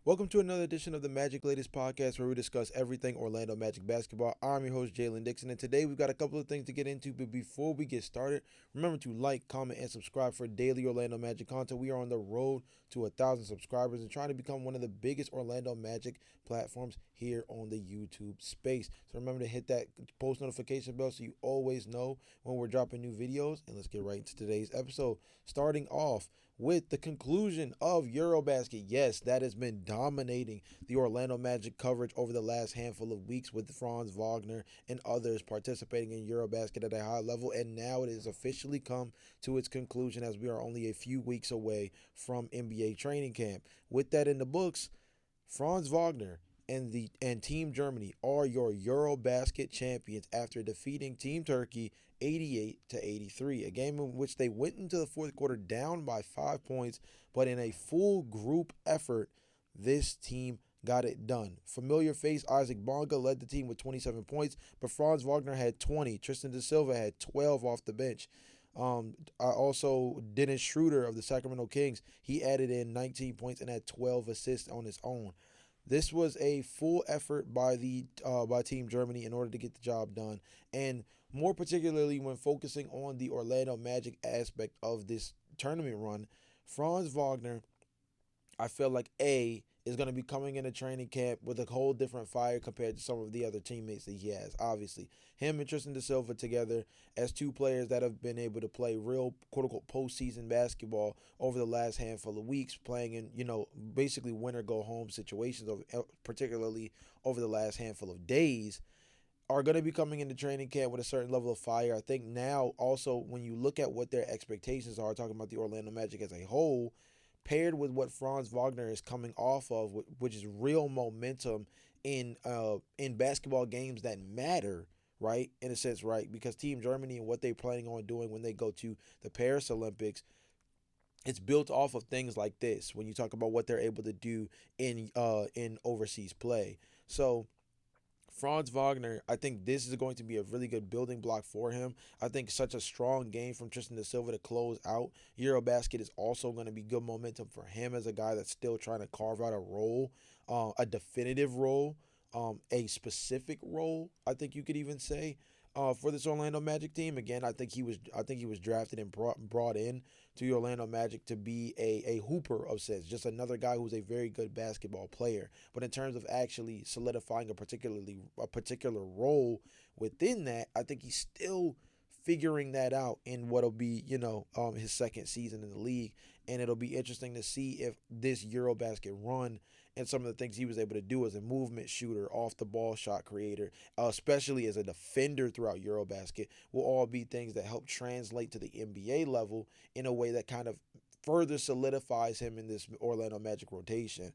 Welcome to another edition of the Magic Latest Podcast where we discuss everything Orlando Magic basketball. I'm your host, Jalon Dixon, and today we've got a couple of things to get into. But before we get started, remember to like, comment, and subscribe for daily Orlando Magic content. We are on the road to 1,000 subscribers and trying to become one of the biggest Orlando Magic platforms here on the YouTube space. So remember to hit that post notification bell so you always know when we're dropping new videos. And let's get right into today's episode. Starting off with the conclusion of EuroBasket. Yes, that has been dominating the Orlando Magic coverage over the last handful of weeks with Franz Wagner and others participating in EuroBasket at a high level. And now it has officially come to its conclusion as we are only a few weeks away from NBA training camp. With that in the books, Franz Wagner and Team Germany are your EuroBasket champions after defeating Team Turkey 88 to 83, a game in which they went into the fourth quarter down by 5 points, but in a full group effort, this team got it done. Familiar face Isaac Bonga led the team with 27 points, but Franz Wagner had 20. Tristan da Silva had 12 off the bench. Also, Dennis Schroeder of the Sacramento Kings, he added in 19 points and had 12 assists on his own. This was a full effort by Team Germany in order to get the job done, and more particularly when focusing on the Orlando Magic aspect of this tournament run, Franz Wagner, I feel like is going to be coming into training camp with a whole different fire compared to some of the other teammates that he has. Obviously, him and Tristan da Silva together as two players that have been able to play real quote unquote postseason basketball over the last handful of weeks, playing in basically win or go home situations, particularly over the last handful of days. Are going to be coming into training camp with a certain level of fire. I think now also when you look at what their expectations are, talking about the Orlando Magic as a whole, paired with what Franz Wagner is coming off of, which is real momentum in basketball games that matter, right? In a sense, right? Because Team Germany and what they're planning on doing when they go to the Paris Olympics, it's built off of things like this. When you talk about what they're able to do in overseas play, so Franz Wagner, I think this is going to be a really good building block for him. I think such a strong game from Tristan da Silva to close out EuroBasket is also going to be good momentum for him as a guy that's still trying to carve out a role, a definitive role, a specific role. I think you could even say for this Orlando Magic team. Again, I think he was drafted and brought in to the Orlando Magic to be a hooper of sense, just another guy who's a very good basketball player. But in terms of actually solidifying a particular role within that, I think he's still figuring that out in what'll be his second season in the league, and it'll be interesting to see if this EuroBasket run and some of the things he was able to do as a movement shooter, off the ball shot creator, especially as a defender throughout EuroBasket, will all be things that help translate to the NBA level in a way that kind of further solidifies him in this Orlando Magic rotation.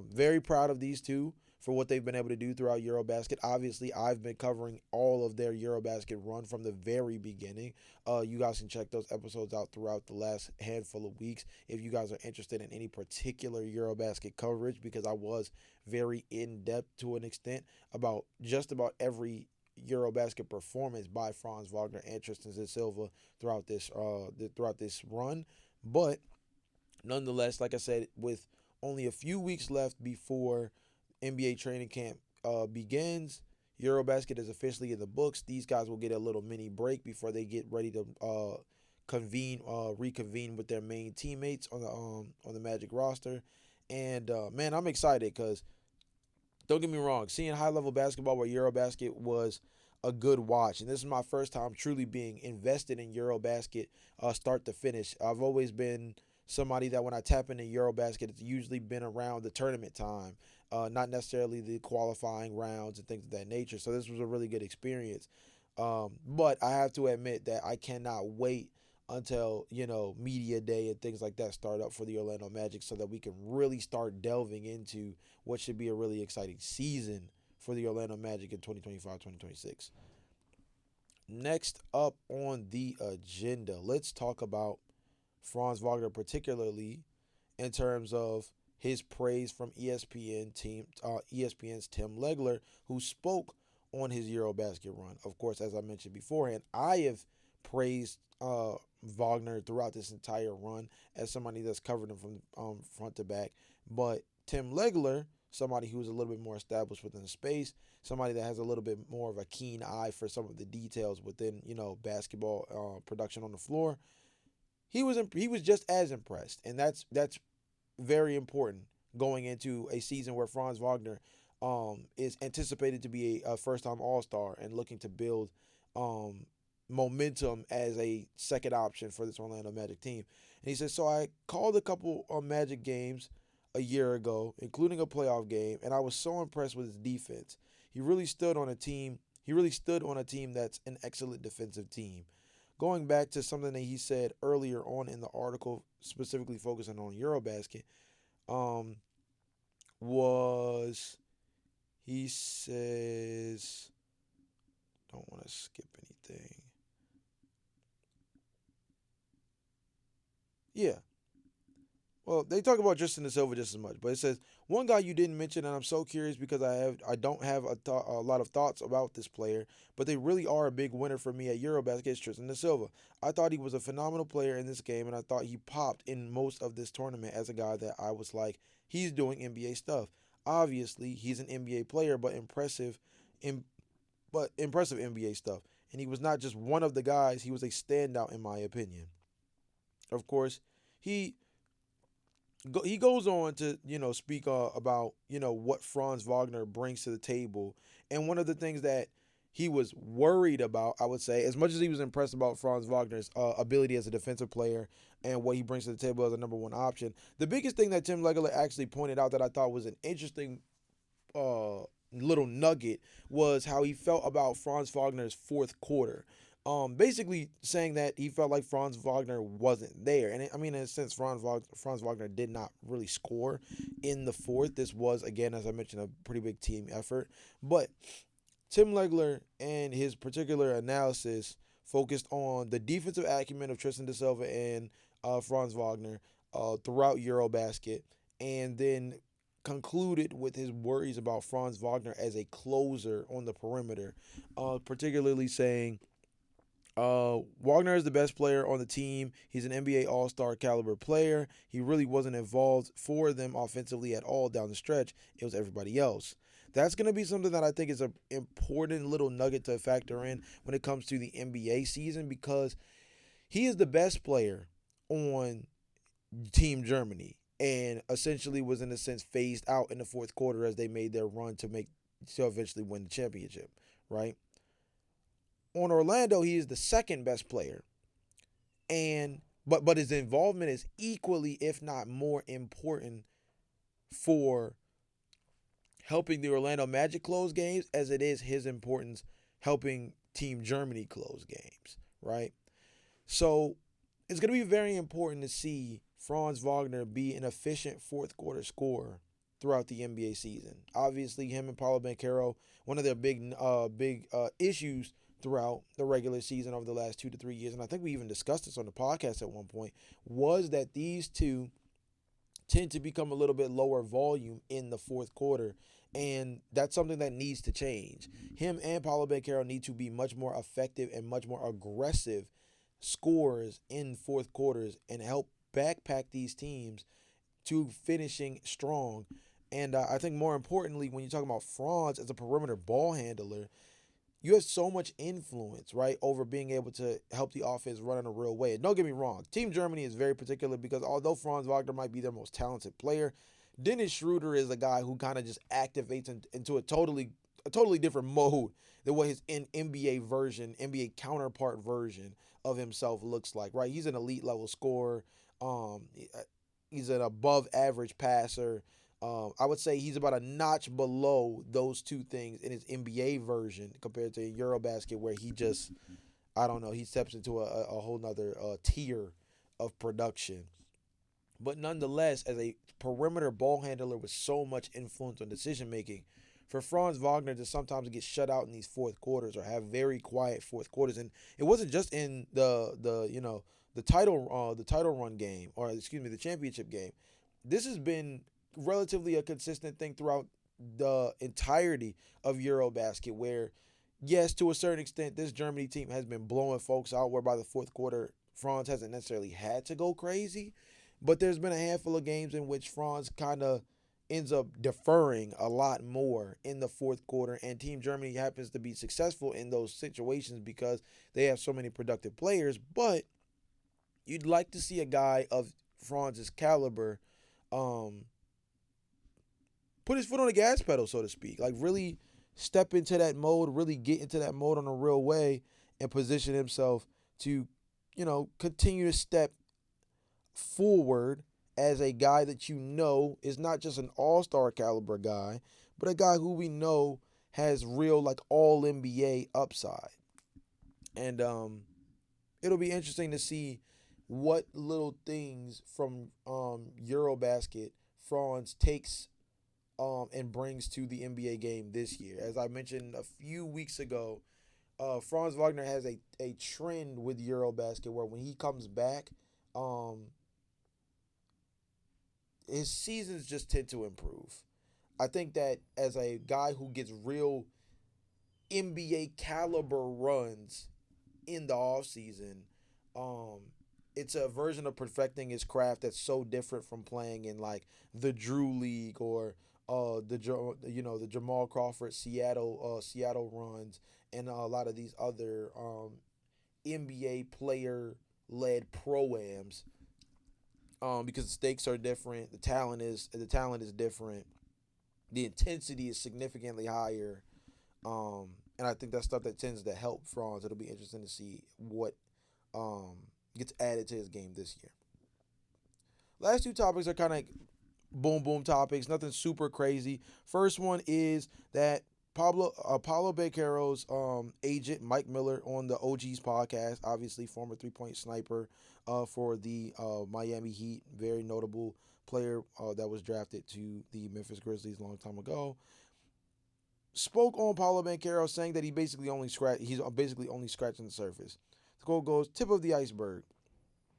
Very proud of these two for what they've been able to do throughout EuroBasket. Obviously, I've been covering all of their EuroBasket run from the very beginning. You guys can check those episodes out throughout the last handful of weeks if you guys are interested in any particular EuroBasket coverage, because I was very in depth to an extent about just about every EuroBasket performance by Franz Wagner and Tristan da Silva throughout this run. But nonetheless, like I said, with only a few weeks left before NBA training camp begins, EuroBasket is officially in the books. These guys will get a little mini break before they get ready to reconvene with their main teammates on the Magic roster. And man, I'm excited because don't get me wrong, seeing high level basketball where EuroBasket was a good watch, and this is my first time truly being invested in EuroBasket start to finish. I've always been somebody that when I tap into EuroBasket, it's usually been around the tournament time, not necessarily the qualifying rounds and things of that nature. So this was a really good experience. But I have to admit that I cannot wait until media day and things like that start up for the Orlando Magic so that we can really start delving into what should be a really exciting season for the Orlando Magic in 2025-2026. Next up on the agenda, let's talk about Franz Wagner, particularly in terms of his praise from ESPN's Tim Legler, who spoke on his EuroBasket run. Of course, as I mentioned beforehand, I have praised Wagner throughout this entire run as somebody that's covered him from front to back. But Tim Legler, somebody who's a little bit more established within the space, somebody that has a little bit more of a keen eye for some of the details within, basketball production on the floor. He was just as impressed, and that's very important going into a season where Franz Wagner is anticipated to be a first-time All-Star and looking to build um, momentum as a second option for this Orlando Magic team. And he says, so I called a couple of Magic games a year ago, including a playoff game, and I was so impressed with his defense. He really stood on a team. He really stood on a team that's an excellent defensive team. Going back to something that he said earlier on in the article, specifically focusing on EuroBasket, um, was he says, don't want to skip anything. Yeah. Well, they talk about Justin Da Silva just as much, but it says one guy you didn't mention, and I'm so curious because I don't have a lot of thoughts about this player, but they really are a big winner for me at EuroBasket. Is Tristan Da Silva. I thought he was a phenomenal player in this game, and I thought he popped in most of this tournament as a guy that I was like, he's doing NBA stuff. Obviously, he's an NBA player, but impressive NBA stuff. And he was not just one of the guys; he was a standout in my opinion. Of course, he he goes on to speak about what Franz Wagner brings to the table, and one of the things that he was worried about, I would say, as much as he was impressed about Franz Wagner's ability as a defensive player and what he brings to the table as a number one option, the biggest thing that Tim Legler actually pointed out that I thought was an interesting uh, little nugget was how he felt about Franz Wagner's fourth quarter. Basically saying that he felt like Franz Wagner wasn't there, and I mean, in a sense, Franz Wagner did not really score in the fourth. This was, again, as I mentioned, a pretty big team effort. But Tim Legler and his particular analysis focused on the defensive acumen of Tristan Da Silva and Franz Wagner throughout EuroBasket, and then concluded with his worries about Franz Wagner as a closer on the perimeter, particularly saying Wagner is the best player on the team. He's an NBA All Star caliber player. He really wasn't involved for them offensively at all down the stretch. It was everybody else. That's going to be something that I think is an important little nugget to factor in when it comes to the NBA season, because he is the best player on Team Germany and essentially was, in a sense, phased out in the fourth quarter as they made their run to eventually win the championship, right? On Orlando, he is the second best player, and but his involvement is equally, if not more, important for helping the Orlando Magic close games as it is his importance helping Team Germany close games, right? So it's going to be very important to see Franz Wagner be an efficient fourth quarter scorer throughout the NBA season. Obviously, him and Paulo Banchero, one of their big issues throughout the regular season over the last 2 to 3 years, and I think we even discussed this on the podcast at one point, was that these two tend to become a little bit lower volume in the fourth quarter, and that's something that needs to change. Him and Paulo Banchero need to be much more effective and much more aggressive scorers in fourth quarters and help backpack these teams to finishing strong. And I think more importantly, when you're talking about Franz as a perimeter ball handler, you have so much influence, right, over being able to help the offense run in a real way. And don't get me wrong, Team Germany is very particular because although Franz Wagner might be their most talented player, Dennis Schroeder is a guy who kind of just activates into a totally different mode than what his NBA version, NBA counterpart version of himself looks like, right? He's an elite level scorer. Um, he's an above average passer. I would say he's about a notch below those two things in his NBA version compared to EuroBasket, where he just, I don't know, he steps into a whole nother tier of production. But nonetheless, as a perimeter ball handler with so much influence on decision making, for Franz Wagner to sometimes get shut out in these fourth quarters or have very quiet fourth quarters, and it wasn't just in the title run game, or excuse me, the championship game. This has been relatively a consistent thing throughout the entirety of EuroBasket, where yes, to a certain extent, this Germany team has been blowing folks out, where by the fourth quarter, Franz hasn't necessarily had to go crazy, but there's been a handful of games in which Franz kind of ends up deferring a lot more in the fourth quarter, and Team Germany happens to be successful in those situations because they have so many productive players. But you'd like to see a guy of Franz's caliber um, put his foot on the gas pedal, so to speak, like really step into that mode, really get into that mode on a real way, and position himself to, continue to step forward as a guy that is not just an all-star caliber guy, but a guy who we know has real like all NBA upside. And it'll be interesting to see what little things from EuroBasket Franz takes and brings to the NBA game this year. As I mentioned a few weeks ago, Franz Wagner has a trend with EuroBasket where when he comes back, um, his seasons just tend to improve. I think that as a guy who gets real NBA caliber runs in the offseason, um, it's a version of perfecting his craft that's so different from playing in like the Drew League or the Jamal Crawford Seattle runs and a lot of these other NBA player led proams, because the stakes are different, the talent is different, the intensity is significantly higher, and I think that's stuff that tends to help Franz. It'll be interesting to see what um, gets added to his game this year. Last two topics are kind of boom boom topics, nothing super crazy. First one is that Paulo Banchero's agent Mike Miller on the OG's podcast, obviously former 3-point sniper for the Miami Heat, very notable player that was drafted to the Memphis Grizzlies a long time ago, spoke on Paulo Banchero, saying that he's basically only scratching the surface. The quote goes, "Tip of the iceberg."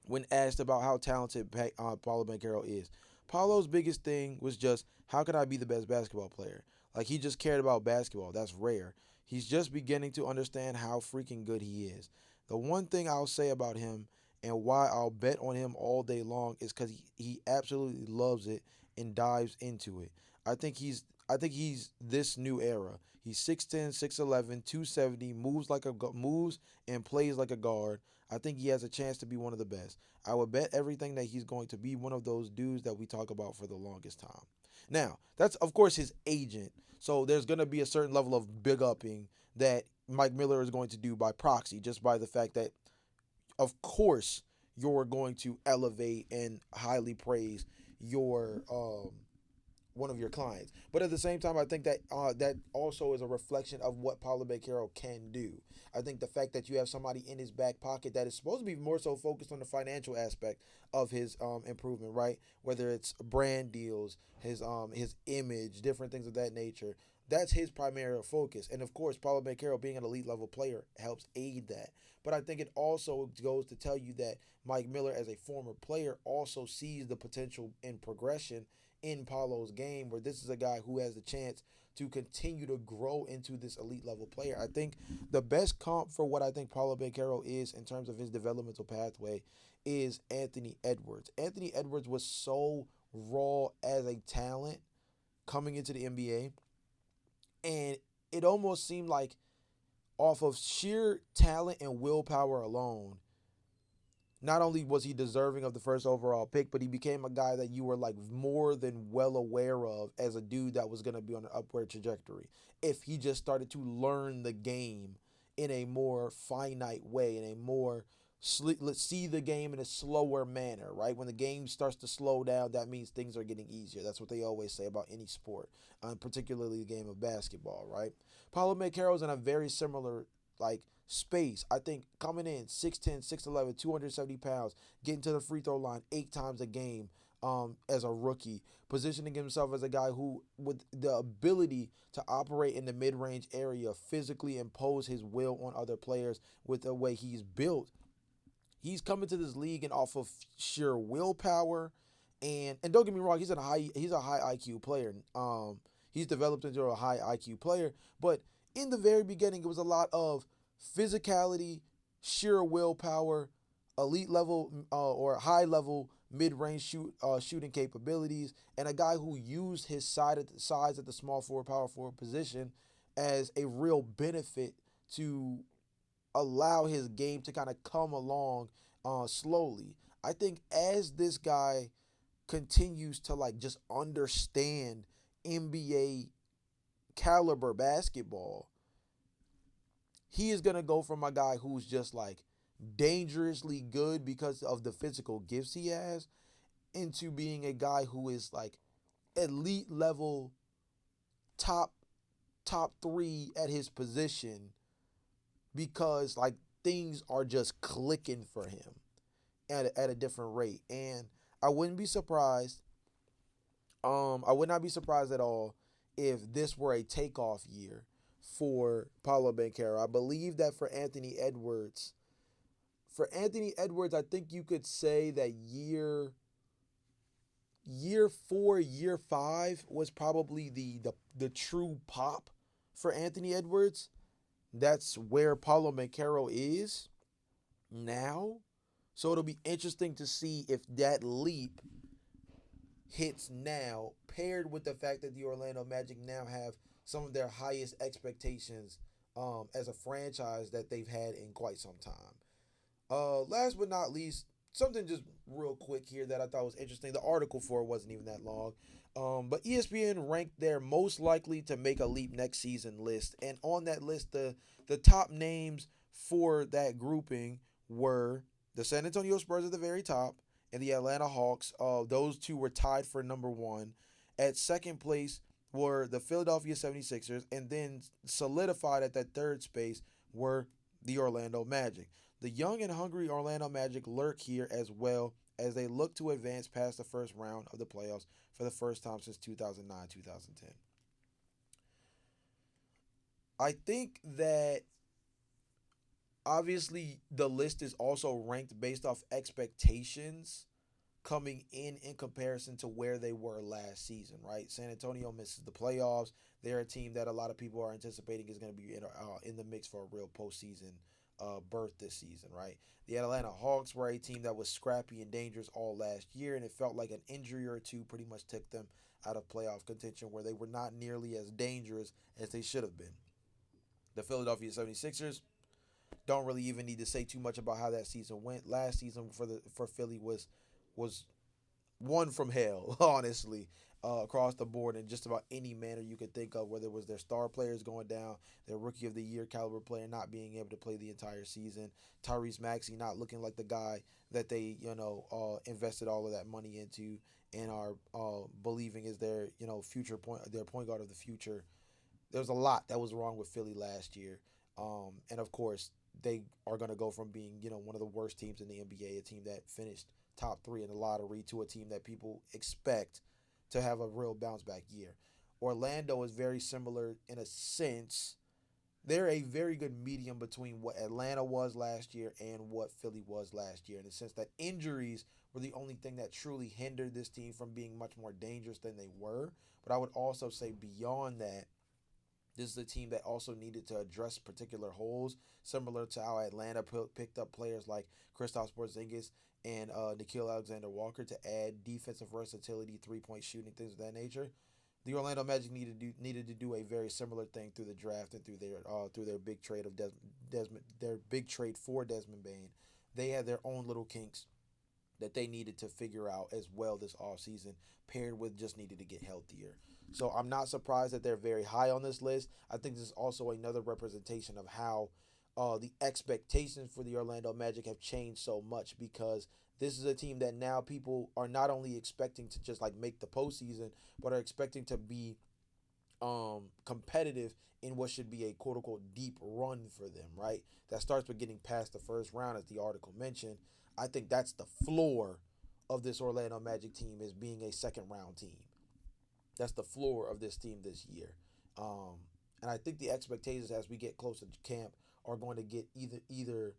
When asked about how talented Paulo Banchero is, Paulo's biggest thing was just, how can I be the best basketball player? Like, he just cared about basketball. That's rare. He's just beginning to understand how freaking good he is. The one thing I'll say about him and why I'll bet on him all day long is because he absolutely loves it and dives into it. I think he's I think he's this new era. He's 6'10", 6'11", 270, moves and plays like a guard. I think he has a chance to be one of the best. I would bet everything that he's going to be one of those dudes that we talk about for the longest time. Now, that's of course his agent. So there's going to be a certain level of big upping that Mike Miller is going to do by proxy, just by the fact that, of course, you're going to elevate and highly praise your one of your clients. But at the same time, I think that that also is a reflection of what Paulo Banchero can do. I think the fact that you have somebody in his back pocket that is supposed to be more so focused on the financial aspect of his improvement, right? Whether it's brand deals, his image, different things of that nature. That's his primary focus. And of course, Paulo Banchero being an elite level player helps aid that. But I think it also goes to tell you that Mike Miller, as a former player, also sees the potential in progression in Paulo's game, where this is a guy who has the chance to continue to grow into this elite level player. I think the best comp for what I think Paulo Banchero is in terms of his developmental pathway is Anthony Edwards. Anthony Edwards was so raw as a talent coming into the NBA, and it almost seemed like off of sheer talent and willpower alone, not only was he deserving of the first overall pick, but he became a guy that you were like more than well aware of as a dude that was going to be on an upward trajectory if he just started to learn the game in a more finite way, in a more let's see the game in a slower manner, right? When the game starts to slow down, that means things are getting easier. That's what they always say about any sport, particularly the game of basketball, right? Paulo Banchero's in a very similar like space. I think coming in 6'10", 6'11", 270 pounds, getting to the free throw line 8 times a game as a rookie, positioning himself as a guy who, with the ability to operate in the mid-range area, physically impose his will on other players with the way he's built. He's coming to this league and off of sheer willpower, and don't get me wrong, he's a high IQ player. He's developed into a high IQ player, but in the very beginning, it was a lot of physicality, sheer willpower, elite level or high level mid-range shooting capabilities, and a guy who used his size at the small forward, power forward position as a real benefit to allow his game to kind of come along slowly. I think as this guy continues to like just understand NBA caliber basketball, he is going to go from a guy who's just like dangerously good because of the physical gifts he has into being a guy who is like elite level, top top 3 at his position, because like things are just clicking for him at a different rate. And I wouldn't be surprised. I would not be surprised at all if this were a takeoff year for Paulo Banchero. I believe that for Anthony Edwards, I think you could say that year 4, year 5 was probably the true pop for Anthony Edwards. That's where Paulo Banchero is now. So it'll be interesting to see if that leap hits now, paired with the fact that the Orlando Magic now have some of their highest expectations as a franchise that they've had in quite some time. Last but not least, something just real quick here that I thought was interesting. The article for it wasn't even that long. But ESPN ranked their most likely to make a leap next season list. And on that list, the top names for that grouping were the San Antonio Spurs at the very top and the Atlanta Hawks. Those two were tied for number one. At second place were the Philadelphia 76ers. And then solidified at that third space were the Orlando Magic. The young and hungry Orlando Magic lurk here as well as they look to advance past the first round of the playoffs for the first time since 2009-2010. I think that obviously the list is also ranked based off expectations coming in comparison to where they were last season, right? San Antonio misses the playoffs. They're a team that a lot of people are anticipating is going to be in the mix for a real postseason berth this season, right? The Atlanta Hawks were a team that was scrappy and dangerous all last year, and it felt like an injury or two pretty much took them out of playoff contention where they were not nearly as dangerous as they should have been. The Philadelphia 76ers, don't really even need to say too much about how that season went. Last season for Philly was one from hell, honestly, across the board in just about any manner you could think of, whether it was their star players going down, their rookie of the year caliber player not being able to play the entire season, Tyrese Maxey not looking like the guy that they, invested all of that money into and are believing is their, their point guard of the future. There's a lot that was wrong with Philly last year. And of course, they are going to go from being, one of the worst teams in the NBA, a team that finished top 3 in the lottery, to a team that people expect to have a real bounce back year. Orlando is very similar in a sense. They're a very good medium between what Atlanta was last year and what Philly was last year, in the sense that injuries were the only thing that truly hindered this team from being much more dangerous than they were. But I would also say beyond that, this is a team that also needed to address particular holes, similar to how Atlanta picked up players like Kristaps Porzingis and Nickeil Alexander-Walker to add defensive versatility, three-point shooting, things of that nature. The Orlando Magic needed to do a very similar thing through the draft and through their big trade of their big trade for Desmond Bane. They had their own little kinks that they needed to figure out as well this offseason, paired with just needed to get healthier. So I'm not surprised that they're very high on this list. I think this is also another representation of how the expectations for the Orlando Magic have changed so much, because this is a team that now people are not only expecting to just like make the postseason, but are expecting to be competitive in what should be a quote unquote deep run for them, right? That starts with getting past the first round, as the article mentioned. I think that's the floor of this Orlando Magic team, is being a second round team. That's the floor of this team this year. And I think the expectations as we get closer to camp are going to get either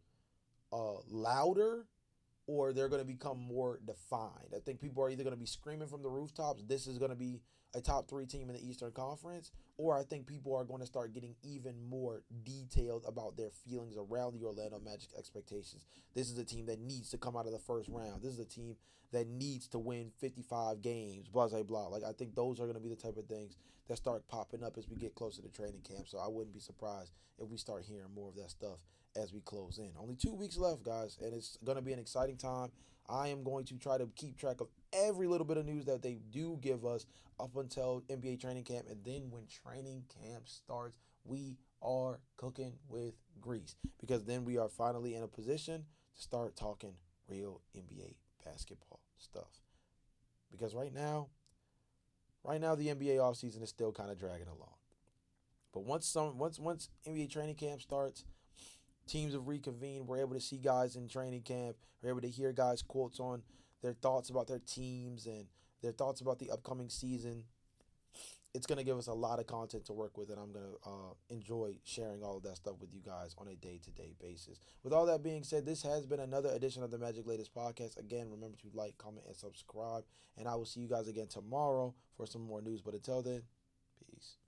louder, or they're going to become more defined. I think people are either going to be screaming from the rooftops, this is going to be a top 3 team in the Eastern Conference, or I think people are going to start getting even more detailed about their feelings around the Orlando Magic expectations. This is a team that needs to come out of the first round. This is a team that needs to win 55 games, blah, blah, blah. Like, I think those are going to be the type of things that start popping up as we get closer to training camp. So I wouldn't be surprised if we start hearing more of that stuff as we close in. Only 2 weeks left, guys, and it's going to be an exciting time. I am going to try to keep track of every little bit of news that they do give us up until NBA training camp. And then when training camp starts, we are cooking with grease, because then we are finally in a position to start talking real NBA basketball stuff. Because right now the NBA offseason is still kind of dragging along. But once NBA training camp starts, teams have reconvened. We're able to see guys in training camp. We're able to hear guys' quotes on their thoughts about their teams and their thoughts about the upcoming season. It's going to give us a lot of content to work with, and I'm going to enjoy sharing all of that stuff with you guys on a day-to-day basis. With all that being said, this has been another edition of the Magic Latest Podcast. Again, remember to like, comment, and subscribe, and I will see you guys again tomorrow for some more news. But until then, peace.